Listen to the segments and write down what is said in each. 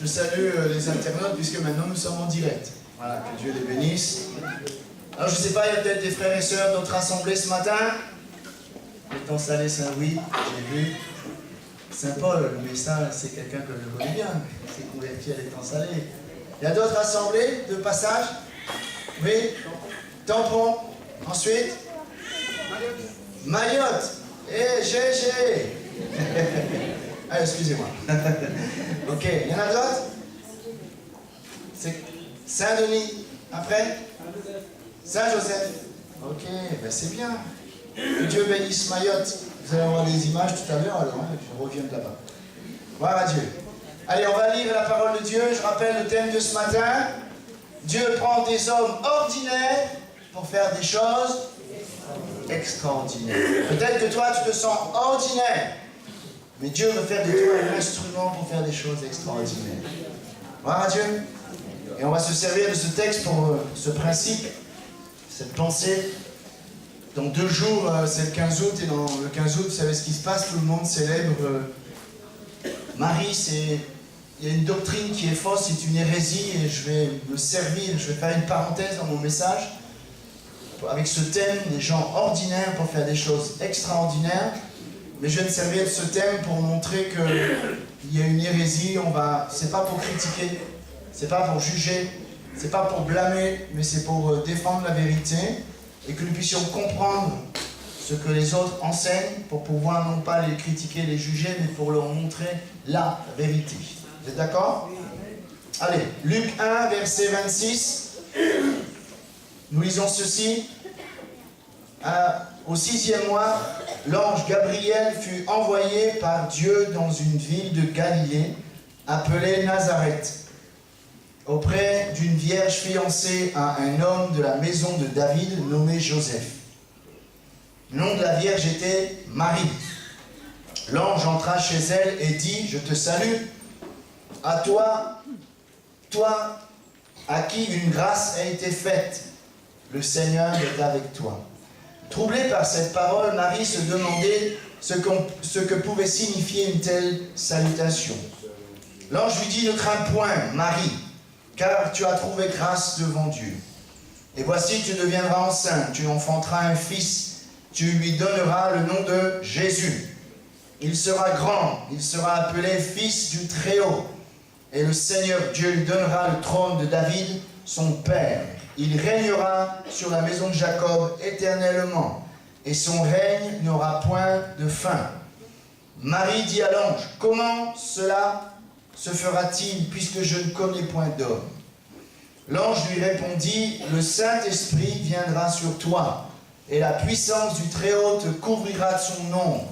Je salue les internautes puisque maintenant nous sommes en direct. Voilà, que Dieu les bénisse. Alors je ne sais pas, il y a peut-être des frères et sœurs d'autres assemblées ce matin. Étant salé Saint-Louis, j'ai vu. Saint-Paul, mais ça c'est quelqu'un que je connais bien. Il s'est converti à l'étang salé. Il y a d'autres assemblées de passage? Oui. Tampon. Ensuite Mayotte. Et GG. Ah, excusez-moi. Ok, il y en a d'autres? C'est Saint-Denis. Après? Saint-Joseph. Ok, ben c'est bien. Que Dieu bénisse Mayotte. Vous allez avoir des images tout à l'heure, alors hein, je reviens de là-bas. Gloire à Dieu. Allez, on va lire la parole de Dieu. Je rappelle le thème de ce matin. Dieu prend des hommes ordinaires pour faire des choses extraordinaires. Peut-être que toi, tu te sens ordinaire. Mais Dieu veut faire de toi un instrument pour faire des choses extraordinaires. Gloire à Dieu. Et on va se servir de ce texte pour ce principe, cette pensée. Dans 2 jours, c'est le 15 août, et dans le 15 août, vous savez ce qui se passe, tout le monde célèbre Marie. Il y a une doctrine qui est fausse, c'est une hérésie, et je vais me servir, je vais faire une parenthèse dans mon message, avec ce thème, des gens ordinaires pour faire des choses extraordinaires. Mais je vais me servir de ce thème pour montrer qu'il y a une hérésie. C'est pas pour critiquer, c'est pas pour juger, c'est pas pour blâmer, mais c'est pour défendre la vérité et que nous puissions comprendre ce que les autres enseignent pour pouvoir non pas les critiquer, les juger, mais pour leur montrer la vérité. Vous êtes d'accord? Allez, Luc 1, verset 26. Nous lisons ceci. Au 6e mois, l'ange Gabriel fut envoyé par Dieu dans une ville de Galilée, appelée Nazareth, auprès d'une vierge fiancée à un homme de la maison de David nommé Joseph. Le nom de la vierge était Marie. L'ange entra chez elle et dit, « Je te salue, à toi, toi à qui une grâce a été faite, le Seigneur est avec toi. » Troublée par cette parole, Marie se demandait ce que pouvait signifier une telle salutation. L'ange lui dit, « Ne crains point, Marie, car tu as trouvé grâce devant Dieu. Et voici, tu deviendras enceinte, tu enfanteras un fils, tu lui donneras le nom de Jésus. Il sera grand, il sera appelé fils du Très-Haut, et le Seigneur Dieu lui donnera le trône de David, son père. Il régnera sur la maison de Jacob éternellement, et son règne n'aura point de fin. » Marie dit à l'ange, « Comment cela se fera-t-il, puisque je ne connais point d'homme ?» L'ange lui répondit, « Le Saint-Esprit viendra sur toi, et la puissance du Très-Haut te couvrira de son ombre.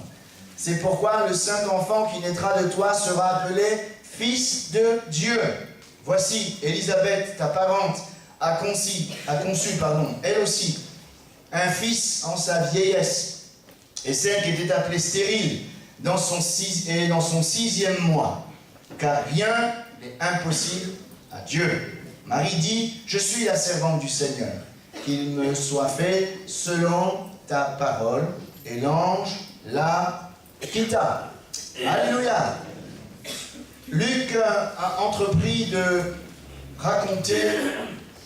C'est pourquoi le saint enfant qui naîtra de toi sera appelé Fils de Dieu. Voici, Élisabeth, ta parente, a conçu, elle aussi, un fils en sa vieillesse, et celle qui était appelée stérile dans son 6e mois, car rien n'est impossible à Dieu. Marie dit, « Je suis la servante du Seigneur, qu'il me soit fait selon ta parole. » Et l'ange la quitta. Alléluia. Luc a entrepris de raconter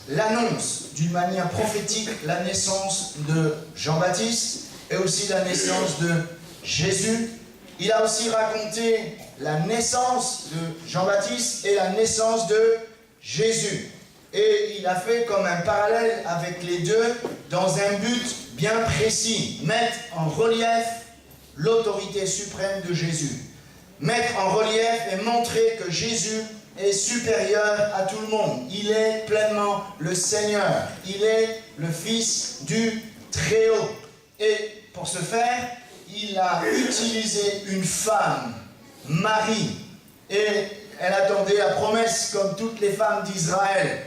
l'annonce d'une manière prophétique, la naissance de Jean-Baptiste et aussi la naissance de Jésus. Il a aussi raconté la naissance de Jean-Baptiste et la naissance de Jésus. Et il a fait comme un parallèle avec les deux dans un but bien précis, mettre en relief l'autorité suprême de Jésus. Mettre en relief et montrer que Jésus est supérieur à tout le monde. Il est pleinement le Seigneur. Il est le Fils du Très-Haut. Et pour ce faire, il a utilisé une femme, Marie. Et elle attendait la promesse comme toutes les femmes d'Israël.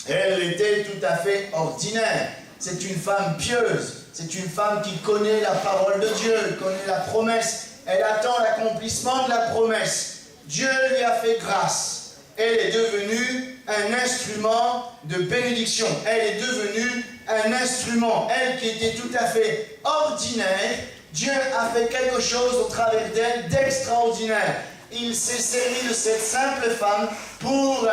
Elle était tout à fait ordinaire. C'est une femme pieuse. C'est une femme qui connaît la parole de Dieu, connaît la promesse. Elle attend l'accomplissement de la promesse. Dieu lui a fait grâce. Elle est devenue un instrument de bénédiction. Elle est devenue un instrument. Elle qui était tout à fait ordinaire Dieu a fait quelque chose au travers d'elle d'extraordinaire. Il s'est servi de cette simple femme pour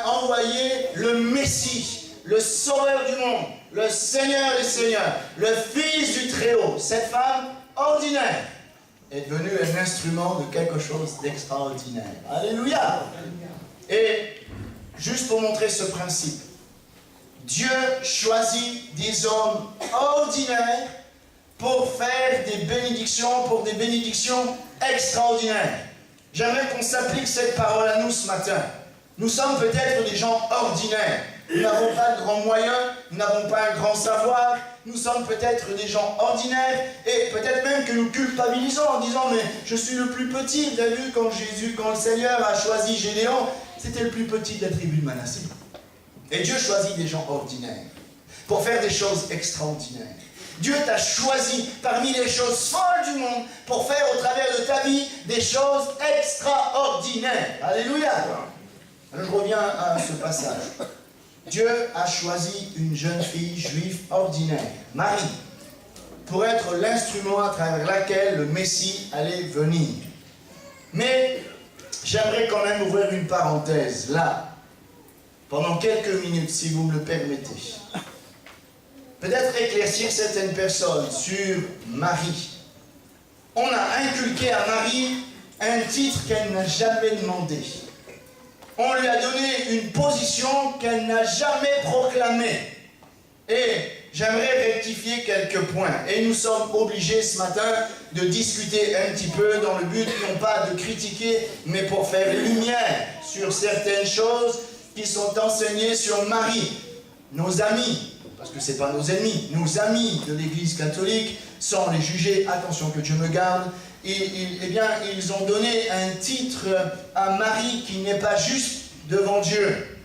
envoyer le Messie, le Sauveur du monde, le Seigneur des Seigneurs, le Fils du Très-Haut. Cette femme ordinaire est devenue un instrument de quelque chose d'extraordinaire. Alléluia! Et juste pour montrer ce principe, Dieu choisit des hommes ordinaires pour faire des bénédictions, pour des bénédictions extraordinaires. J'aimerais qu'on s'applique cette parole à nous ce matin. Nous sommes peut-être des gens ordinaires. Nous n'avons pas de grands moyens, nous n'avons pas un grand savoir. Nous sommes peut-être des gens ordinaires et peut-être même que nous culpabilisons en disant « mais je suis le plus petit ». Vous avez vu quand le Seigneur a choisi Gédéon, c'était le plus petit de la tribu de Manassé. Et Dieu choisit des gens ordinaires pour faire des choses extraordinaires. Dieu t'a choisi parmi les choses folles du monde pour faire au travers de ta vie des choses extraordinaires. Alléluia. Alors je reviens à ce passage. Dieu a choisi une jeune fille juive ordinaire, Marie, pour être l'instrument à travers laquelle le Messie allait venir. Mais j'aimerais quand même ouvrir une parenthèse là, pendant quelques minutes, si vous me le permettez. Peut-être éclaircir certaines personnes sur Marie. On a inculqué à Marie un titre qu'elle n'a jamais demandé. On lui a donné une position qu'elle n'a jamais proclamée. Et j'aimerais rectifier quelques points. Et nous sommes obligés ce matin de discuter un petit peu dans le but non pas de critiquer, mais pour faire lumière sur certaines choses qui sont enseignées sur Marie. Nos amis, parce que ce n'est pas nos ennemis, nos amis de l'Église catholique, sans les juger, attention que Dieu me garde, ils ont donné un titre à Marie qui n'est pas juste devant Dieu.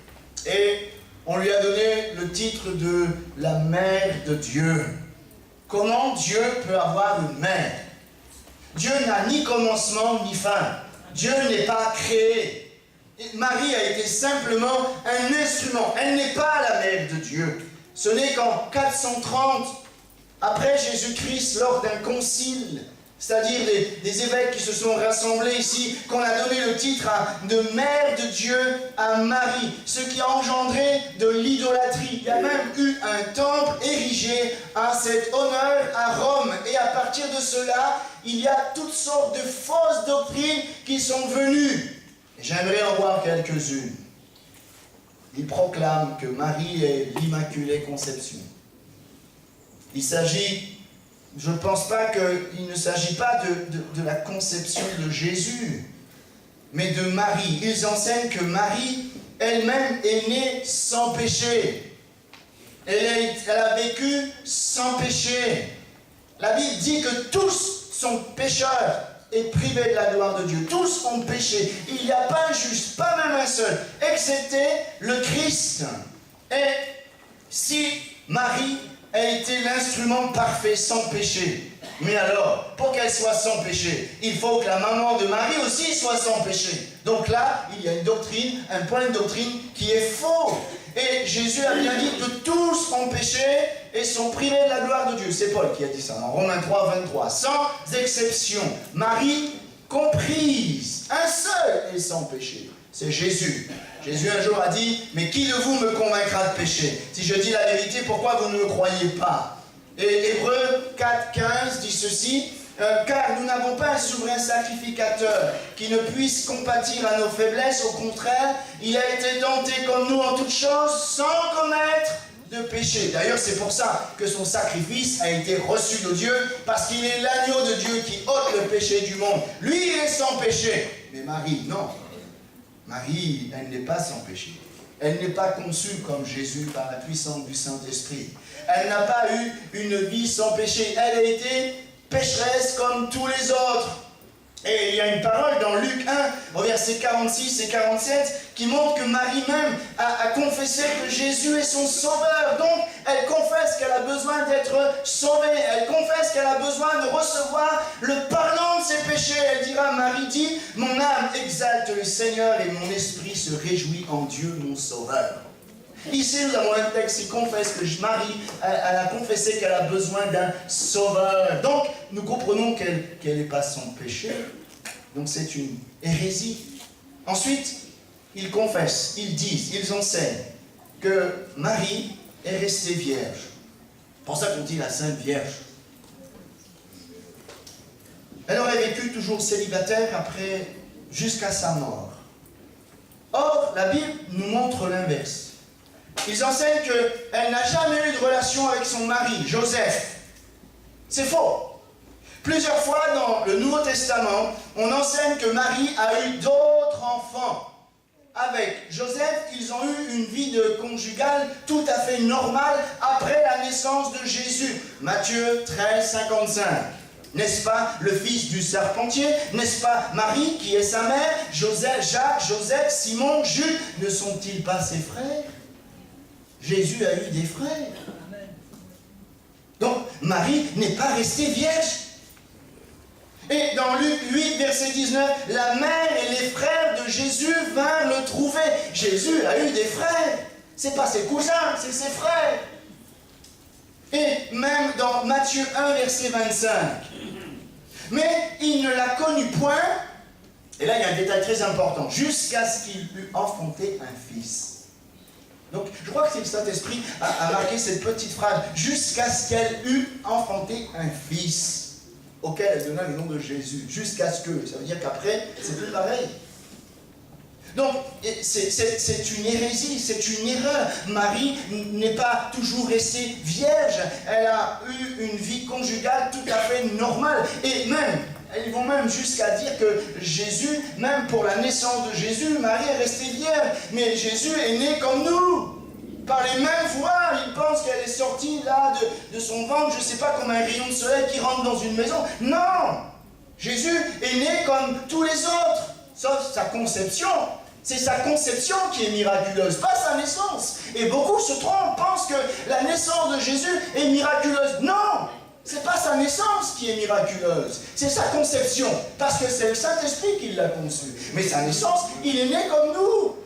Et on lui a donné le titre de la mère de Dieu. Comment Dieu peut avoir une mère? Dieu n'a ni commencement ni fin. Dieu n'est pas créé. Marie a été simplement un instrument. Elle n'est pas la mère de Dieu. Ce n'est qu'en 430, après Jésus-Christ, lors d'un concile, c'est-à-dire des évêques qui se sont rassemblés ici, qu'on a donné le titre de Mère de Dieu à Marie, ce qui a engendré de l'idolâtrie. Il y a même eu un temple érigé à cet honneur à Rome. Et à partir de cela, il y a toutes sortes de fausses doctrines qui sont venues. J'aimerais en voir quelques-unes. Il proclame que Marie est l'Immaculée Conception. Il s'agit, je ne pense pas qu'il ne s'agit pas de la conception de Jésus, mais de Marie. Ils enseignent que Marie elle-même est née sans péché. Elle a vécu sans péché. La Bible dit que tous sont pécheurs et privés de la gloire de Dieu. Tous ont péché. Il n'y a pas un juste, pas même un seul, excepté le Christ. Et si Marie a été l'instrument parfait sans péché, mais alors, pour qu'elle soit sans péché, il faut que la maman de Marie aussi soit sans péché. Donc là, il y a une doctrine, un point de doctrine qui est faux. Et Jésus a bien dit que tous ont péché et sont privés de la gloire de Dieu. C'est Paul qui a dit ça, en Romains 3, 23. Sans exception, Marie comprise, un seul est sans péché. C'est Jésus. Jésus un jour a dit, mais qui de vous me convaincra de péché? Si je dis la vérité, pourquoi vous ne me croyez pas? Et Hébreux 4, 15 dit ceci, car nous n'avons pas un souverain sacrificateur qui ne puisse compatir à nos faiblesses. Au contraire, il a été tenté comme nous en toutes choses sans commettre de péché. D'ailleurs, c'est pour ça que son sacrifice a été reçu de Dieu, parce qu'il est l'agneau de Dieu qui ôte le péché du monde. Lui, il est sans péché. Mais Marie, non. Marie, elle n'est pas sans péché. Elle n'est pas conçue comme Jésus par la puissance du Saint-Esprit. Elle n'a pas eu une vie sans péché. Elle a été pécheresse comme tous les autres. Et il y a une parole dans Luc 1, au verset 46 et 47, qui montre que Marie même a confessé que Jésus est son sauveur. Donc, elle confesse qu'elle a besoin d'être sauvée. Elle confesse qu'elle a besoin de recevoir le pardon de ses péchés. Elle dira, Marie dit, mon âme exalte le Seigneur et mon esprit se réjouit en Dieu, mon sauveur. Ici, nous avons un texte qui confesse que Marie, elle a confessé qu'elle a besoin d'un sauveur. Donc, nous comprenons qu'elle n'est pas sans péché. Donc, c'est une hérésie. Ensuite, ils confessent, ils disent, ils enseignent que Marie est restée vierge. C'est pour ça qu'on dit la Sainte Vierge. Elle aurait vécu toujours célibataire après, jusqu'à sa mort. Or, la Bible nous montre l'inverse. Ils enseignent qu'elle n'a jamais eu de relation avec son mari, Joseph. C'est faux. Plusieurs fois dans le Nouveau Testament, on enseigne que Marie a eu d'autres enfants. Avec Joseph, ils ont eu une vie conjugale tout à fait normale après la naissance de Jésus. Matthieu 13, 55. N'est-ce pas le fils du charpentier? N'est-ce pas Marie qui est sa mère? Joseph, Jacques, Joseph, Simon, Jude, ne sont-ils pas ses frères? Jésus a eu des frères. Donc, Marie n'est pas restée vierge. Et dans Luc 8, verset 19, la mère et les frères de Jésus vinrent le trouver. Jésus a eu des frères. Ce n'est pas ses cousins, c'est ses frères. Et même dans Matthieu 1, verset 25. Mais il ne l'a connu point, et là il y a un détail très important, jusqu'à ce qu'il eût enfanté un fils. Donc je crois que c'est le Saint-Esprit a marqué cette petite phrase, jusqu'à ce qu'elle eût enfanté un fils, auquel elle donna le nom de Jésus. Jusqu'à ce que, ça veut dire qu'après, c'est plus pareil. Donc, c'est une hérésie, c'est une erreur. Marie n'est pas toujours restée vierge. Elle a eu une vie conjugale tout à fait normale. Et même, ils vont même jusqu'à dire que Jésus, même pour la naissance de Jésus, Marie est restée vierge. Mais Jésus est né comme nous. Par les mêmes voies, ils pensent qu'elle est sortie là de son ventre, je ne sais pas, comme un rayon de soleil qui rentre dans une maison. Non! Jésus est né comme tous les autres, sauf sa conception. C'est sa conception qui est miraculeuse, pas sa naissance. Et beaucoup se trompent, pensent que la naissance de Jésus est miraculeuse. Non! Ce n'est pas sa naissance qui est miraculeuse, c'est sa conception, parce que c'est le Saint-Esprit qui l'a conçu. Mais sa naissance, il est né comme nous.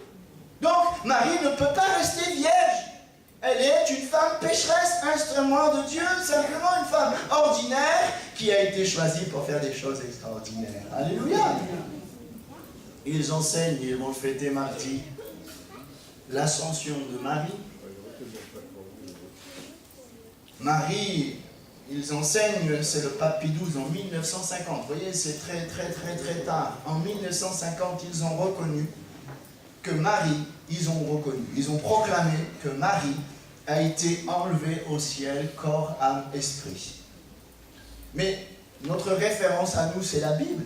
Donc, Marie ne peut pas rester vierge. Elle est une femme pécheresse, instrument de Dieu, simplement une femme ordinaire qui a été choisie pour faire des choses extraordinaires. Alléluia! Ils enseignent, ils vont le fêter mardi, l'ascension de Marie. Marie, ils enseignent, c'est le pape Pie XII en 1950. Vous voyez, c'est très tard. En 1950, ils ont reconnu que Marie, ils ont proclamé que Marie a été enlevée au ciel, corps, âme, esprit. Mais notre référence à nous, c'est la Bible.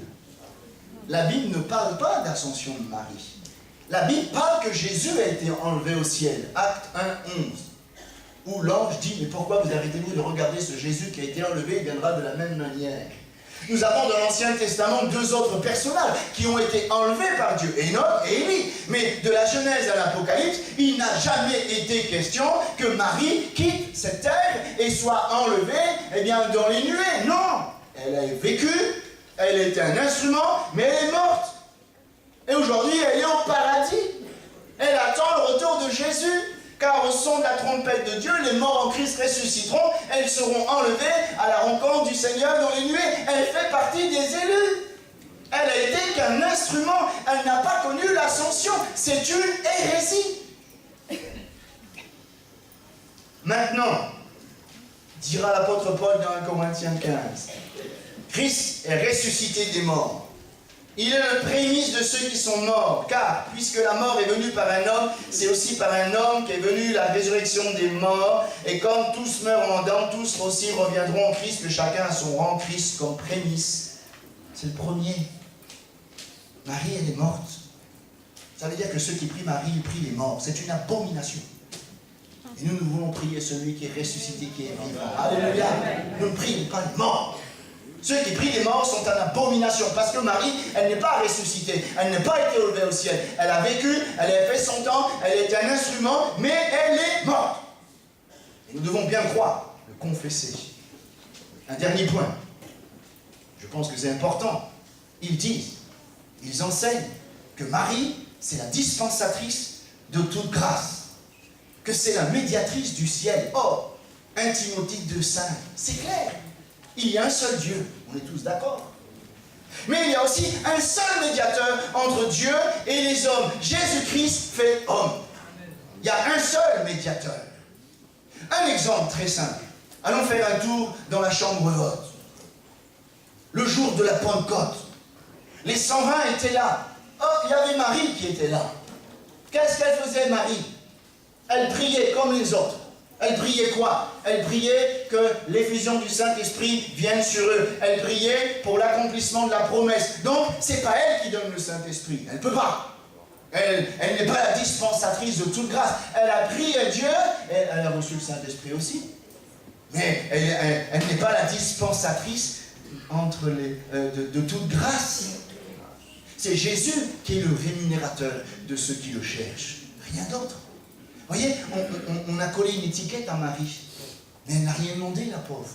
La Bible ne parle pas d'ascension de Marie. La Bible parle que Jésus a été enlevé au ciel. Acte 1, 11. Où l'ange dit, mais pourquoi vous arrêtez-vous de regarder ce Jésus qui a été enlevé, il viendra de la même manière. Nous avons dans l'Ancien Testament deux autres personnages qui ont été enlevés par Dieu, Enoch et Élie. Mais de la Genèse à l'Apocalypse, il n'a jamais été question que Marie quitte cette terre et soit enlevée dans les nuées. Non! Elle a vécu, elle était un instrument, mais elle est morte. Et aujourd'hui, elle est au paradis. Elle attend le retour de Jésus. Car au son de la trompette de Dieu, les morts en Christ ressusciteront, elles seront enlevées à la rencontre du Seigneur dans les nuées. Elle fait partie des élus. Elle a été qu'un instrument, elle n'a pas connu l'ascension. C'est une hérésie. Maintenant, dira l'apôtre Paul dans 1 Corinthiens 15, Christ est ressuscité des morts. Il est le prémisse de ceux qui sont morts, car puisque la mort est venue par un homme, c'est aussi par un homme qu'est venue la résurrection des morts. Et comme tous meurent en Adam, tous aussi reviendront en Christ, que chacun a son rang, Christ comme prémisse. C'est le premier. Marie, elle est morte. Ça veut dire que ceux qui prient Marie, ils prient les morts. C'est une abomination. Et nous voulons prier celui qui est ressuscité, qui est vivant. Alléluia. Nous ne prions pas les morts. Ceux qui prient les morts sont en abomination, parce que Marie, elle n'est pas ressuscitée, elle n'a pas été élevée au ciel. Elle a vécu, elle a fait son temps, elle était un instrument, mais elle est morte. Et nous devons bien croire, le confesser. Un dernier point, je pense que c'est important. Ils disent, ils enseignent que Marie, c'est la dispensatrice de toute grâce. que c'est la médiatrice du ciel. Or, 1 Timothée 2,5, c'est clair. Il y a un seul Dieu, on est tous d'accord. Mais il y a aussi un seul médiateur entre Dieu et les hommes. Jésus-Christ fait homme. Il y a un seul médiateur. Un exemple très simple. Allons faire un tour dans la chambre haute. Le jour de la Pentecôte. Les 120 étaient là. Oh, il y avait Marie qui était là. Qu'est-ce qu'elle faisait, Marie? Elle priait comme les autres. Elle priait quoi? Elle priait que l'effusion du Saint-Esprit vienne sur eux. Elle priait pour l'accomplissement de la promesse. Donc, ce n'est pas elle qui donne le Saint-Esprit. Elle ne peut pas. Elle n'est pas la dispensatrice de toute grâce. Elle a prié à Dieu, et elle a reçu le Saint-Esprit aussi. Mais elle n'est pas la dispensatrice de toute grâce. C'est Jésus qui est le rémunérateur de ceux qui le cherchent. Rien d'autre. Vous voyez, on a collé une étiquette à Marie. Mais elle n'a rien demandé, la pauvre.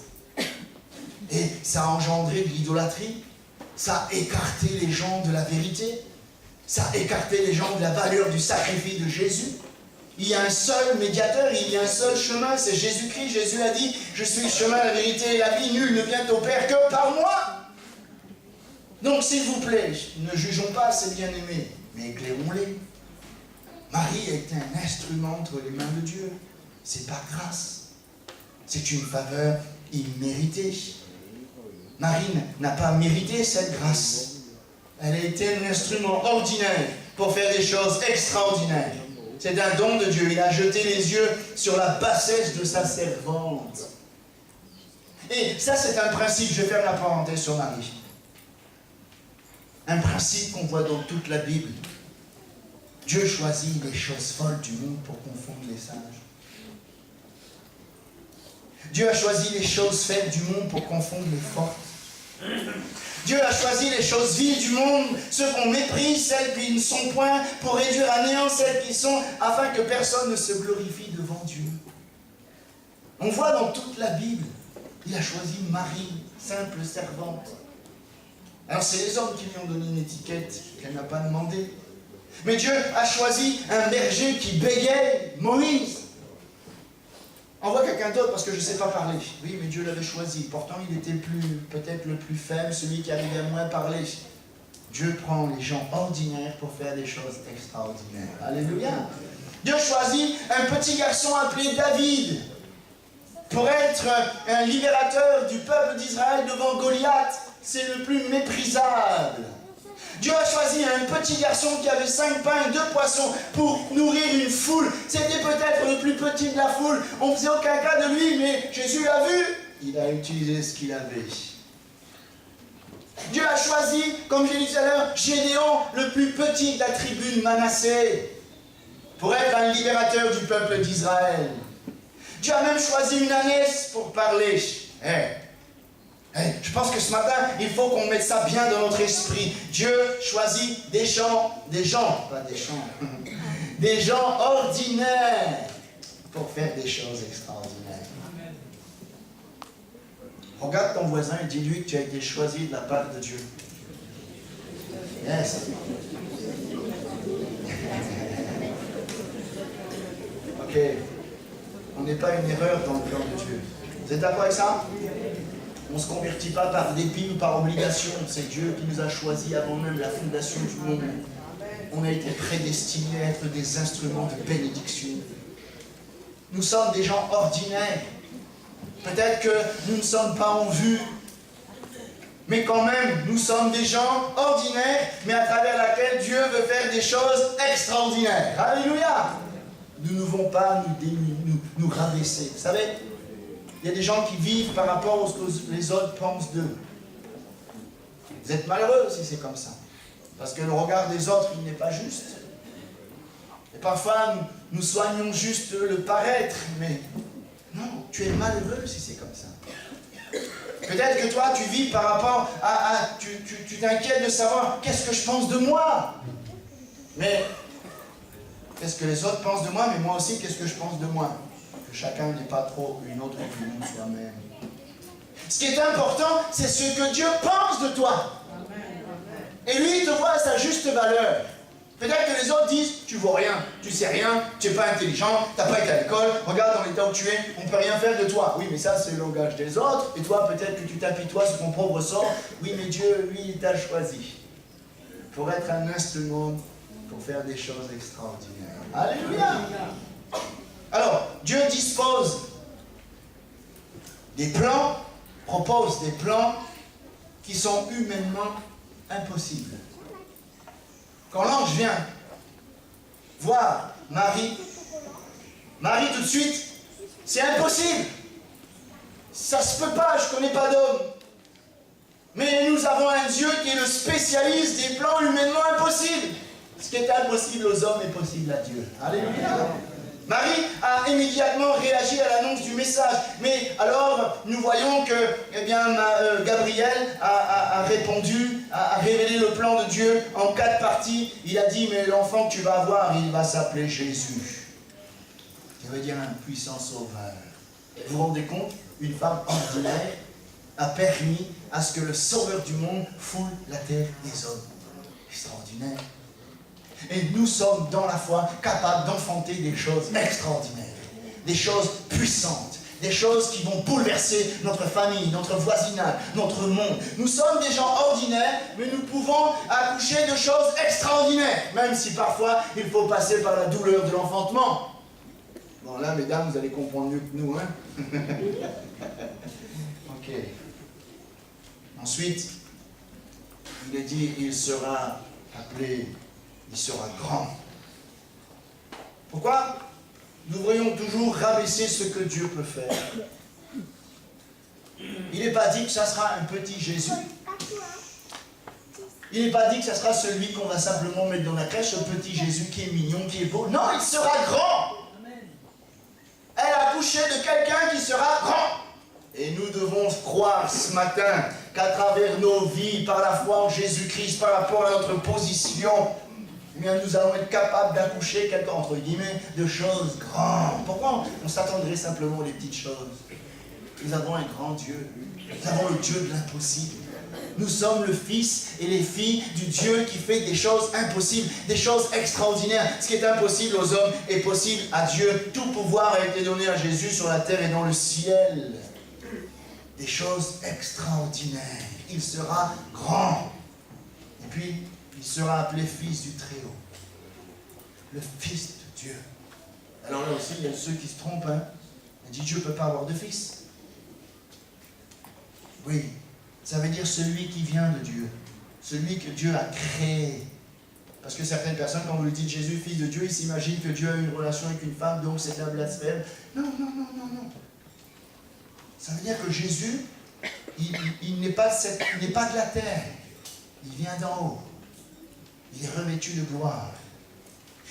Et ça a engendré de l'idolâtrie. Ça a écarté les gens de la vérité. Ça a écarté les gens de la valeur du sacrifice de Jésus. Il y a un seul médiateur, il y a un seul chemin, c'est Jésus-Christ. Jésus a dit, je suis le chemin, la vérité et la vie, nul ne vient au Père que par moi. Donc s'il vous plaît, ne jugeons pas ces bien-aimés, mais éclairons-les. Marie est un instrument entre les mains de Dieu. C'est par grâce. C'est une faveur imméritée. Marie n'a pas mérité cette grâce. Elle a été un instrument ordinaire pour faire des choses extraordinaires. C'est un don de Dieu. Il a jeté les yeux sur la bassesse de sa servante. Et ça, c'est un principe. Je ferme la parenthèse sur Marie. Un principe qu'on voit dans toute la Bible. Dieu choisit les choses folles du monde pour confondre les sages. Dieu a choisi les choses faibles du monde pour confondre les fortes. Dieu a choisi les choses viles du monde, ceux qu'on méprise, celles qui ne sont point, pour réduire à néant celles qui sont, afin que personne ne se glorifie devant Dieu. On voit dans toute la Bible, il a choisi Marie, simple servante. Alors c'est les hommes qui lui ont donné une étiquette qu'elle n'a pas demandé. Mais Dieu a choisi un berger qui bégayait, Moïse. Envoie quelqu'un d'autre parce que je ne sais pas parler. Oui, mais Dieu l'avait choisi. Pourtant, il était peut-être le plus faible, celui qui arrivait à moins parler. Dieu prend les gens ordinaires pour faire des choses extraordinaires. Alléluia. Dieu choisit un petit garçon appelé David pour être un libérateur du peuple d'Israël devant Goliath. C'est le plus méprisable. Dieu a choisi un petit garçon qui avait 5 pains et 2 poissons pour nourrir une foule. C'était peut-être le plus petit de la foule. On ne faisait aucun cas de lui, mais Jésus l'a vu. Il a utilisé ce qu'il avait. Dieu a choisi, comme j'ai dit tout à l'heure, Gédéon, le plus petit de la tribu de Manassé, pour être un libérateur du peuple d'Israël. Dieu a même choisi une ânesse pour parler. Je pense que ce matin, il faut qu'on mette ça bien dans notre esprit. Dieu choisit des gens, pas des champs, des gens ordinaires pour faire des choses extraordinaires. Regarde ton voisin et dis-lui que tu as été choisi de la part de Dieu. Yes. Ok. On n'est pas une erreur dans le plan de Dieu. Vous êtes d'accord avec ça? On ne se convertit pas par dépit ou par obligation. C'est Dieu qui nous a choisis avant même la fondation du monde. On a été prédestinés à être des instruments de bénédiction. Nous sommes des gens ordinaires. Peut-être que nous ne sommes pas en vue. Mais quand même, nous sommes des gens ordinaires, mais à travers laquelle Dieu veut faire des choses extraordinaires. Alléluia! Nous ne devons pas nous rabaisser. Vous savez, il y a des gens qui vivent par rapport à ce que les autres pensent d'eux. Vous êtes malheureux si c'est comme ça. Parce que le regard des autres, il n'est pas juste. Et parfois, nous soignons juste le paraître, mais non, tu es malheureux si c'est comme ça. Peut-être que toi, tu vis par rapport à tu t'inquiètes de savoir qu'est-ce que je pense de moi. Mais qu'est-ce que les autres pensent de moi, mais moi aussi, qu'est-ce que je pense de moi? Que chacun n'ait pas trop une autre opinion de soi-même. Ce qui est important, c'est ce que Dieu pense de toi. Et lui, il te voit à sa juste valeur. Peut-être que les autres disent, tu vaux rien, tu sais rien, tu n'es pas intelligent, tu n'as pas été à l'école, regarde dans l'état où tu es, on ne peut rien faire de toi. Oui, mais ça c'est le langage des autres, et toi peut-être que tu t'apitoies sur ton propre sort. Oui, mais Dieu, lui, il t'a choisi pour être un instrument, pour faire des choses extraordinaires. Alléluia! Alors, Dieu dispose des plans, propose des plans qui sont humainement impossibles. Quand l'ange vient voir Marie tout de suite, c'est impossible. Ça se peut pas, je ne connais pas d'homme. Mais nous avons un Dieu qui est le spécialiste des plans humainement impossibles. Ce qui est impossible aux hommes est possible à Dieu. Alléluia. Marie a immédiatement réagi à l'annonce du message. Mais alors, nous voyons que Gabriel a répondu, a révélé le plan de Dieu en 4 parties. Il a dit, mais l'enfant que tu vas avoir, il va s'appeler Jésus. Ça veut dire un puissant sauveur. Vous vous rendez compte? Une femme ordinaire a permis à ce que le sauveur du monde foule la terre des hommes. Extraordinaire. Et nous sommes dans la foi capables d'enfanter des choses extraordinaires, des choses puissantes, des choses qui vont bouleverser notre famille, notre voisinage, notre monde. Nous sommes des gens ordinaires, mais nous pouvons accoucher de choses extraordinaires, même si parfois il faut passer par la douleur de l'enfantement. Bon là, mesdames, vous allez comprendre mieux que nous, hein? Ok. Ensuite, il est dit, il sera appelé... Il sera grand. Pourquoi nous devrions toujours rabaisser ce que Dieu peut faire? Il n'est pas dit que ça sera un petit Jésus. Il n'est pas dit que ça sera celui qu'on va simplement mettre dans la crèche, ce petit Jésus qui est mignon, qui est beau. Non, il sera grand. Elle a accouché de quelqu'un qui sera grand. Et nous devons croire ce matin qu'à travers nos vies, par la foi en Jésus-Christ, par rapport à notre position, eh bien, nous allons être capables d'accoucher, entre guillemets, de choses grandes. Pourquoi on s'attendrait simplement aux petites choses? Nous avons un grand Dieu. Nous avons le Dieu de l'impossible. Nous sommes le fils et les filles du Dieu qui fait des choses impossibles, des choses extraordinaires. Ce qui est impossible aux hommes est possible à Dieu. Tout pouvoir a été donné à Jésus sur la terre et dans le ciel. Des choses extraordinaires. Il sera grand. Et puis, il sera appelé fils du Très-Haut. Le fils de Dieu. Alors là aussi, il y a ceux qui se trompent. Hein. On dit Dieu ne peut pas avoir de fils. Oui, ça veut dire celui qui vient de Dieu. Celui que Dieu a créé. Parce que certaines personnes, quand vous lui dites Jésus, fils de Dieu, ils s'imaginent que Dieu a une relation avec une femme, donc c'est un blasphème. Non, non, non, non, non. Ça veut dire que Jésus, il n'est pas de la terre. Il vient d'en haut. Il est revêtu de gloire.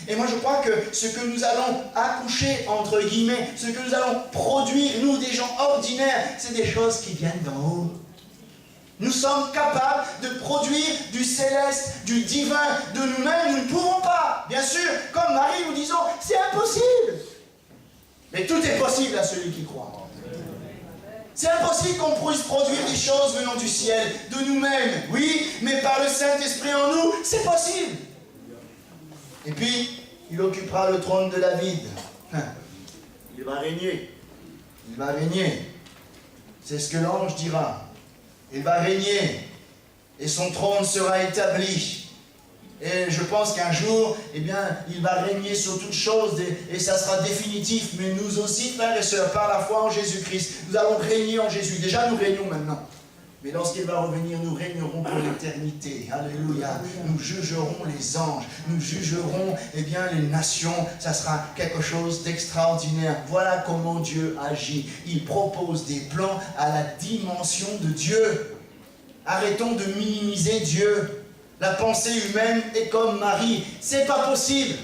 Et moi je crois que ce que nous allons accoucher, entre guillemets, ce que nous allons produire, nous des gens ordinaires, c'est des choses qui viennent d'en haut. Nous sommes capables de produire du céleste, du divin, de nous-mêmes, nous ne pouvons pas. Bien sûr, comme Marie, nous disons, c'est impossible. Mais tout est possible à celui qui croit. C'est impossible qu'on puisse produire des choses venant du ciel, de nous-mêmes, oui, mais par le Saint-Esprit en nous, c'est possible. Et puis, il occupera le trône de David. Il va régner. Il va régner. C'est ce que l'ange dira. Il va régner. Et son trône sera établi. Et je pense qu'un jour, eh bien, il va régner sur toutes choses et ça sera définitif. Mais nous aussi, frères et sœurs, par la foi en Jésus-Christ, nous allons régner en Jésus. Déjà, nous régnons maintenant. Mais lorsqu'il va revenir, nous régnerons pour l'éternité. Alléluia. Nous jugerons les anges. Nous jugerons, eh bien, les nations. Ça sera quelque chose d'extraordinaire. Voilà comment Dieu agit. Il propose des plans à la dimension de Dieu. Arrêtons de minimiser Dieu. La pensée humaine est comme Marie. C'est pas possible.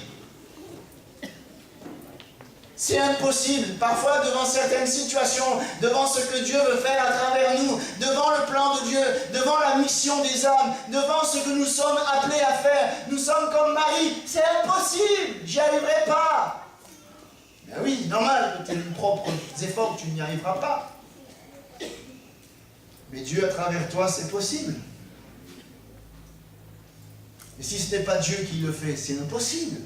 C'est impossible. Parfois, devant certaines situations, devant ce que Dieu veut faire à travers nous, devant le plan de Dieu, devant la mission des âmes, devant ce que nous sommes appelés à faire, nous sommes comme Marie. C'est impossible. J'y arriverai pas. Ben oui, normal, de tes propres efforts, tu n'y arriveras pas. Mais Dieu, à travers toi, c'est possible. Et si ce n'est pas Dieu qui le fait, c'est impossible.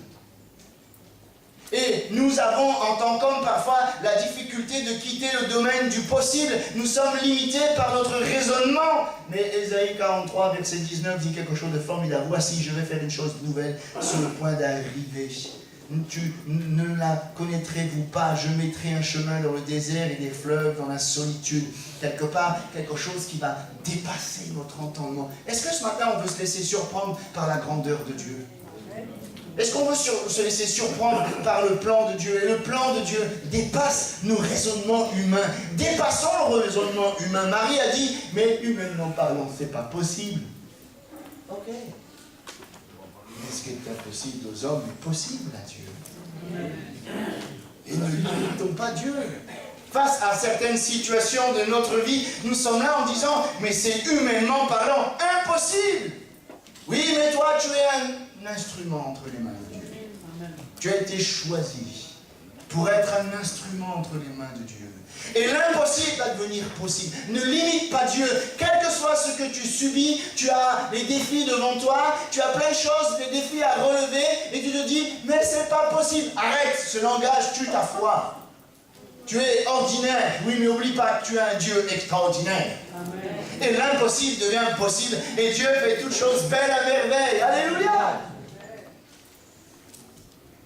Et nous avons, en tant qu'hommes, parfois la difficulté de quitter le domaine du possible. Nous sommes limités par notre raisonnement. Mais Ésaïe 43, verset 19 dit quelque chose de formidable. Voici, je vais faire une chose nouvelle sur le point d'arriver. Ne la connaîtrez-vous pas? Je mettrai un chemin dans le désert et des fleuves dans la solitude. Quelque part, quelque chose qui va dépasser notre entendement. Est-ce que ce matin, on veut se laisser surprendre par la grandeur de Dieu? Est-ce qu'on veut se laisser surprendre par le plan de Dieu? Et le plan de Dieu dépasse nos raisonnements humains. Dépassons le raisonnement humain. Marie a dit, mais humainement parlant, c'est pas possible. Ok. Mais ce qui est impossible aux hommes est possible à Dieu. Et ne limitons pas Dieu. Face à certaines situations de notre vie, nous sommes là en disant, mais c'est humainement parlant impossible. Oui, mais toi, tu es un instrument entre les mains de Dieu. Tu as été choisi pour être un instrument entre les mains de Dieu. Et l'impossible va devenir possible. Ne limite pas Dieu. Quel que soit ce que tu subis, tu as les défis devant toi, tu as plein de choses, des défis à relever, et tu te dis, mais c'est pas possible. Arrête, ce langage tue ta foi. Tu es ordinaire. Oui, mais n'oublie pas que tu as un Dieu extraordinaire. Amen. Et l'impossible devient possible. Et Dieu fait toutes choses belles à merveille. Alléluia.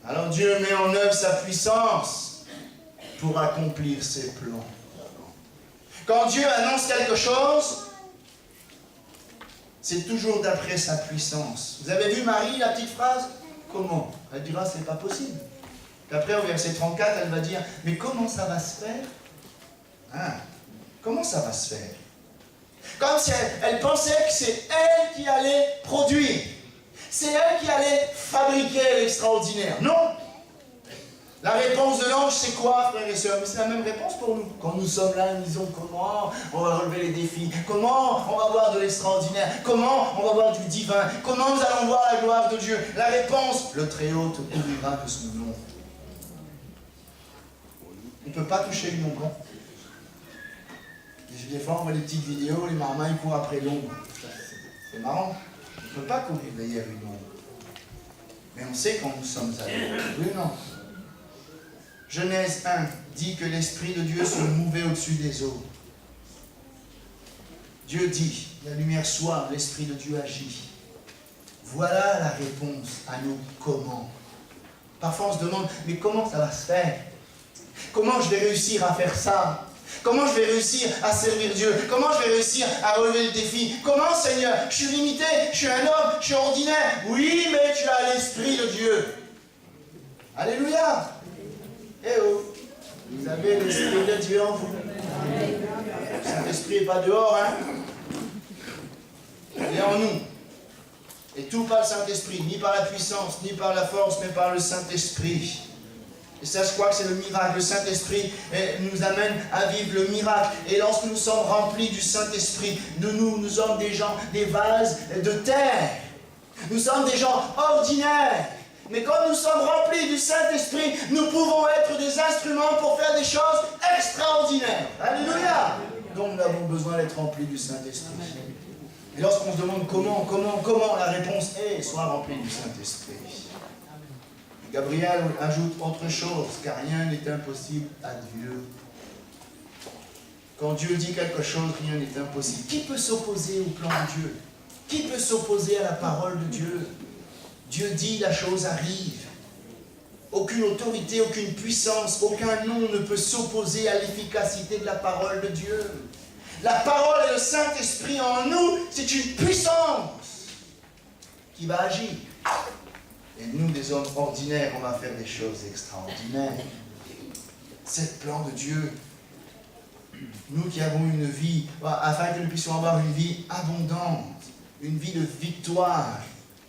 Alors Dieu met en œuvre sa puissance pour accomplir ses plans. Quand Dieu annonce quelque chose, c'est toujours d'après sa puissance. Vous avez vu Marie, la petite phrase? Comment? Elle dira, c'est pas possible. Puis après, au verset 34, elle va dire, mais comment ça va se faire? Hein? Comment ça va se faire? Comme si elle pensait que c'est elle qui allait produire. C'est elle qui allait fabriquer l'extraordinaire. Non! La réponse de l'ange, c'est quoi, frères et sœurs? Mais c'est la même réponse pour nous. Quand nous sommes là, nous disons comment on va relever les défis, comment on va voir de l'extraordinaire, comment on va voir du divin, comment nous allons voir la gloire de Dieu. La réponse, le Très-Haut te couvrira de son nom. On ne peut pas toucher une ombre. Des fois, on voit des petites vidéos, les marmots ils courent après l'ombre. C'est marrant. On ne peut pas courir derrière une ombre. Mais on sait quand nous sommes à l'ombre. Oui ou non? Genèse 1 dit que l'Esprit de Dieu se mouvait au-dessus des eaux. Dieu dit, la lumière soit, l'Esprit de Dieu agit. Voilà la réponse à nos comment. Parfois on se demande, mais comment ça va se faire? Comment je vais réussir à faire ça? Comment je vais réussir à servir Dieu? Comment je vais réussir à relever le défi? Comment, Seigneur? Je suis limité, je suis un homme, je suis ordinaire. Oui, mais tu as l'Esprit de Dieu. Alléluia. Eh oh, vous avez l'Esprit de Dieu en vous. Le Saint-Esprit n'est pas dehors, hein? Il est en nous. Et tout par le Saint-Esprit, ni par la puissance, ni par la force, mais par le Saint-Esprit. Et ça, je crois que c'est le miracle. Le Saint-Esprit nous amène à vivre le miracle. Et lorsque nous sommes remplis du Saint-Esprit, nous sommes des gens, des vases de terre. Nous sommes des gens ordinaires. Mais quand nous sommes remplis du Saint-Esprit, nous pouvons être des instruments pour faire des choses extraordinaires. Alléluia! Donc nous avons besoin d'être remplis du Saint-Esprit. Et lorsqu'on se demande comment, la réponse est, sois rempli du Saint-Esprit. Gabriel ajoute autre chose, car rien n'est impossible à Dieu. Quand Dieu dit quelque chose, rien n'est impossible. Qui peut s'opposer au plan de Dieu? Qui peut s'opposer à la parole de Dieu? Dieu dit, la chose arrive. Aucune autorité, aucune puissance, aucun nom ne peut s'opposer à l'efficacité de la parole de Dieu. La parole et le Saint-Esprit en nous, c'est une puissance qui va agir. Et nous, des hommes ordinaires, on va faire des choses extraordinaires. C'est le plan de Dieu. Nous qui avons une vie, afin que nous puissions avoir une vie abondante, une vie de victoire,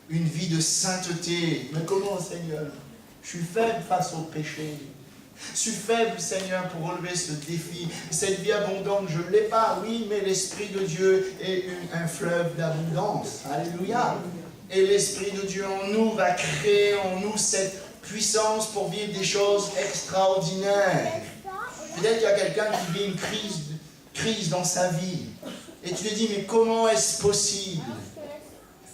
une vie de sainteté. Mais comment, Seigneur? Je suis faible face au péché. Je suis faible, Seigneur, pour relever ce défi. Cette vie abondante, je ne l'ai pas, oui, mais l'Esprit de Dieu est un fleuve d'abondance. Alléluia. Et l'Esprit de Dieu en nous va créer en nous cette puissance pour vivre des choses extraordinaires. Peut-être qu'il y a quelqu'un qui vit une crise dans sa vie. Et tu te dis, mais comment est-ce possible?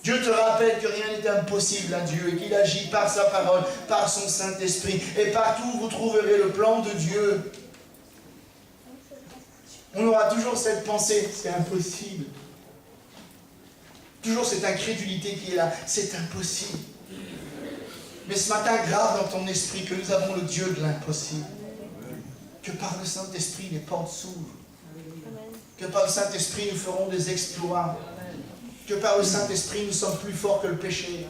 Dieu te rappelle que rien n'est impossible à Dieu et qu'il agit par sa parole, par son Saint-Esprit. Et partout vous trouverez le plan de Dieu. On aura toujours cette pensée, c'est impossible. Toujours cette incrédulité qui est là, c'est impossible. Mais ce matin, grave dans ton esprit que nous avons le Dieu de l'impossible. Que par le Saint-Esprit, les portes s'ouvrent. Que par le Saint-Esprit, nous ferons des exploits. Que par le Saint-Esprit, nous sommes plus forts que le péché.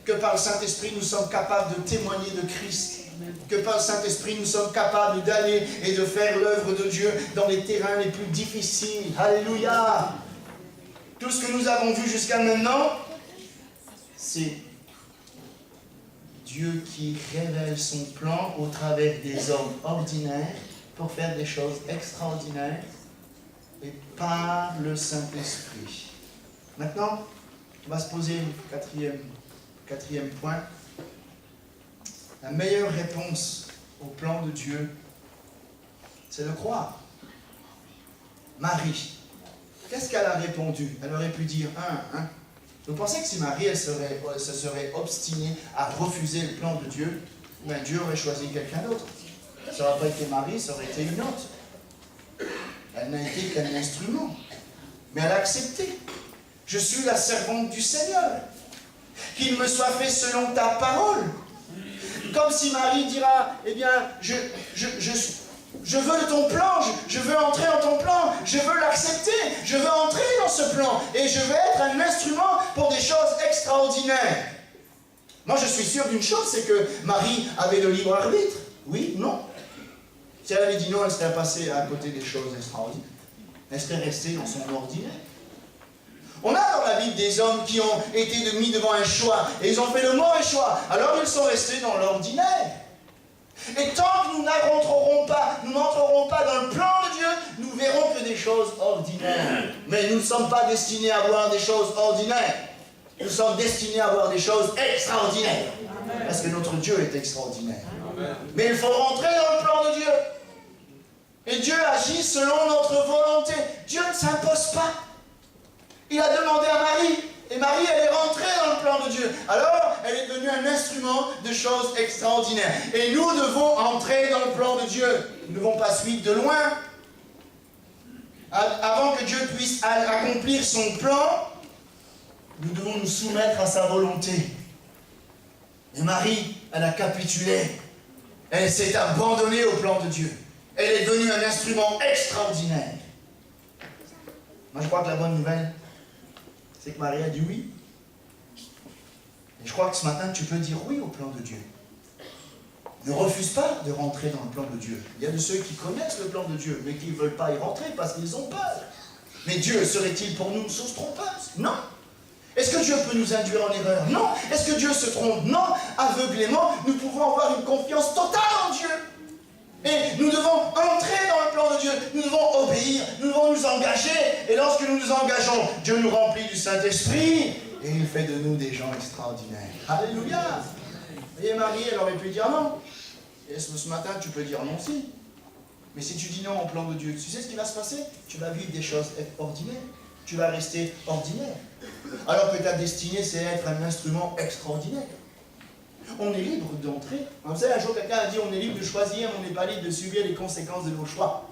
Que par le Saint-Esprit, nous sommes capables de témoigner de Christ. Que par le Saint-Esprit, nous sommes capables d'aller et de faire l'œuvre de Dieu dans les terrains les plus difficiles. Alléluia! Tout ce que nous avons vu jusqu'à maintenant, c'est Dieu qui révèle son plan au travers des hommes ordinaires pour faire des choses extraordinaires et par le Saint-Esprit. Maintenant, on va se poser le quatrième point. La meilleure réponse au plan de Dieu, c'est de croire. Marie, qu'est-ce qu'elle a répondu? Elle aurait pu dire Vous pensez que si Marie se serait obstinée à refuser le plan de Dieu, ben Dieu aurait choisi quelqu'un d'autre. Ça n'aurait pas été Marie, ça aurait été une autre. Elle n'a été qu'un instrument. Mais elle a accepté. Je suis la servante du Seigneur. Qu'il me soit fait selon ta parole. Comme si Marie dira, eh bien, je veux de ton plan, je veux entrer dans ton plan, je veux l'accepter, je veux entrer dans ce plan, et je veux être un instrument pour des choses extraordinaires. Moi, je suis sûr d'une chose, c'est que Marie avait le libre arbitre. Oui ou non? Si elle avait dit non, elle serait passée à côté des choses extraordinaires. Elle serait restée dans son ordinaire. On a dans la Bible des hommes qui ont été mis devant un choix, et ils ont fait le mauvais choix, alors ils sont restés dans l'ordinaire. Et tant que nous n'entrerons pas dans le plan de Dieu, nous verrons que des choses ordinaires. Mais nous ne sommes pas destinés à voir des choses ordinaires. Nous sommes destinés à voir des choses extraordinaires. Parce que notre Dieu est extraordinaire. Mais il faut rentrer dans le plan de Dieu. Et Dieu agit selon notre volonté. Dieu ne s'impose pas. Il a demandé à Marie, et Marie, elle est rentrée dans le plan de Dieu. Alors, elle est devenue un instrument de choses extraordinaires. Et nous devons entrer dans le plan de Dieu. Nous ne devons pas suivre de loin. Avant que Dieu puisse accomplir son plan, nous devons nous soumettre à sa volonté. Et Marie, elle a capitulé. Elle s'est abandonnée au plan de Dieu. Elle est devenue un instrument extraordinaire. Moi, je crois que la bonne nouvelle, c'est que Marie a dit oui. Et je crois que ce matin, tu peux dire oui au plan de Dieu. Ne refuse pas de rentrer dans le plan de Dieu. Il y a de ceux qui connaissent le plan de Dieu, mais qui ne veulent pas y rentrer parce qu'ils ont peur. Mais Dieu serait-il pour nous une source trompeuse? Non. Est-ce que Dieu peut nous induire en erreur? Non. Est-ce que Dieu se trompe? Non. Aveuglément, nous pouvons avoir une confiance totale en Dieu. Et nous devons entrer dans le plan de Dieu, nous devons obéir, nous devons nous engager. Et lorsque nous nous engageons, Dieu nous remplit du Saint-Esprit et il fait de nous des gens extraordinaires. Alléluia! Vous voyez, Marie, elle aurait pu dire non. Et ce matin, tu peux dire non aussi. Mais si tu dis non au plan de Dieu, tu sais ce qui va se passer? Tu vas vivre des choses ordinaires. Tu vas rester ordinaire. Alors que ta destinée, c'est être un instrument extraordinaire. On est libre d'entrer. Vous savez, un jour, quelqu'un a dit on est libre de choisir, mais on n'est pas libre de subir les conséquences de nos choix.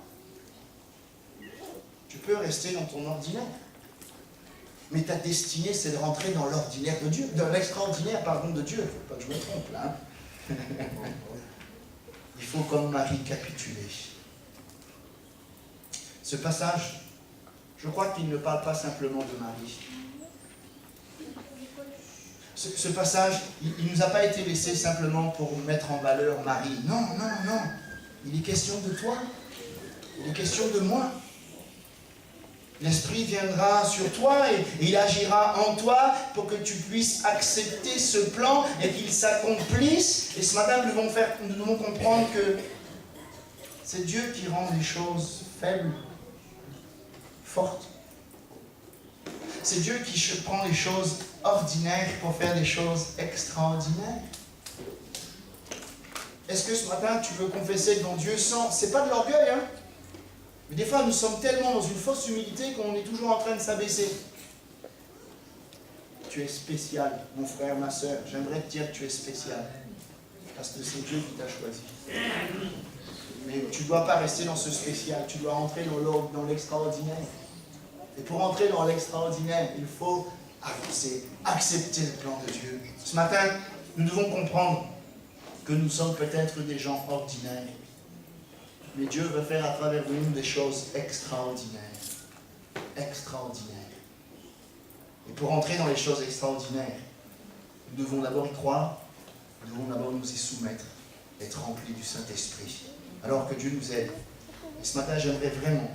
Tu peux rester dans ton ordinaire. Mais ta destinée, c'est de rentrer dans l'ordinaire de Dieu, dans l'extraordinaire, pardon, de Dieu. Il ne faut pas que je me trompe, là. Il faut, comme Marie, capituler. Ce passage, je crois qu'il ne parle pas simplement de Marie. Ce passage, il ne nous a pas été laissé simplement pour mettre en valeur Marie. Non, non, non. Il est question de toi. Il est question de moi. L'Esprit viendra sur toi et il agira en toi pour que tu puisses accepter ce plan et qu'il s'accomplisse. Et ce matin, nous devons comprendre que c'est Dieu qui rend les choses faibles, fortes. C'est Dieu qui prend les choses ordinaires pour faire des choses extraordinaires. Est-ce que ce matin, tu veux confesser devant Dieu sans... C'est pas de l'orgueil, hein? Mais des fois, nous sommes tellement dans une fausse humilité qu'on est toujours en train de s'abaisser. tu es spécial, mon frère, ma soeur. J'aimerais te dire que tu es spécial. Parce que c'est Dieu qui t'a choisi. Mais tu ne dois pas rester dans ce spécial. Tu dois rentrer dans l'extraordinaire. Et pour entrer dans l'extraordinaire, il faut avancer, accepter le plan de Dieu. Ce matin, nous devons comprendre que nous sommes peut-être des gens ordinaires. Mais Dieu veut faire à travers nous des choses extraordinaires. Extraordinaires. Et pour entrer dans les choses extraordinaires, nous devons d'abord y croire, nous devons d'abord nous y soumettre, être remplis du Saint-Esprit. Alors que Dieu nous aide. Et ce matin, j'aimerais vraiment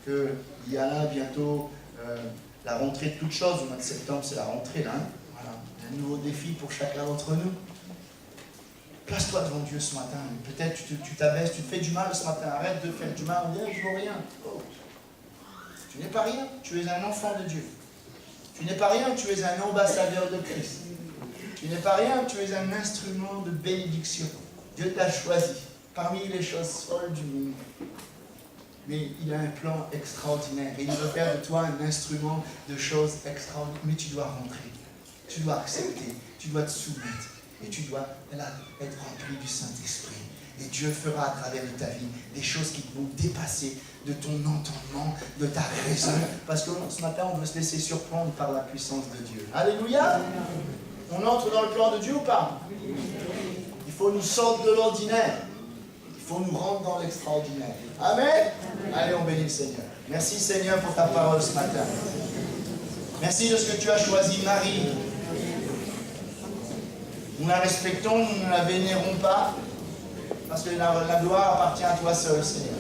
qu'il y a là bientôt la rentrée de toutes choses. Au mois de septembre, c'est la rentrée là. Hein. Voilà. Un nouveau défi pour chacun d'entre nous. Place-toi devant Dieu ce matin. Peut-être tu t'abaisses, tu te fais du mal ce matin. Arrête de faire du mal. On dit, je ne vaux rien. Oh. Tu n'es pas rien. Tu es un enfant de Dieu. Tu n'es pas rien. Tu es un ambassadeur de Christ. Tu n'es pas rien. Tu es un instrument de bénédiction. Dieu t'a choisi parmi les choses folles du monde. Mais il a un plan extraordinaire. Et il veut faire de toi un instrument de choses extraordinaires. Mais tu dois rentrer. Tu dois accepter. Tu dois te soumettre. Et tu dois être rempli du Saint-Esprit. Et Dieu fera à travers de ta vie des choses qui vont dépasser de ton entendement, de ta raison. Parce que ce matin, on veut se laisser surprendre par la puissance de Dieu. Alléluia! On entre dans le plan de Dieu ou pas? Il faut nous sortir de l'ordinaire. Il faut nous rendre dans l'extraordinaire. Amen. Allez, on bénit le Seigneur. Merci Seigneur pour ta parole ce matin. Merci de ce que tu as choisi, Marie. Nous la respectons, nous ne la vénérons pas, parce que la gloire appartient à toi seul, Seigneur.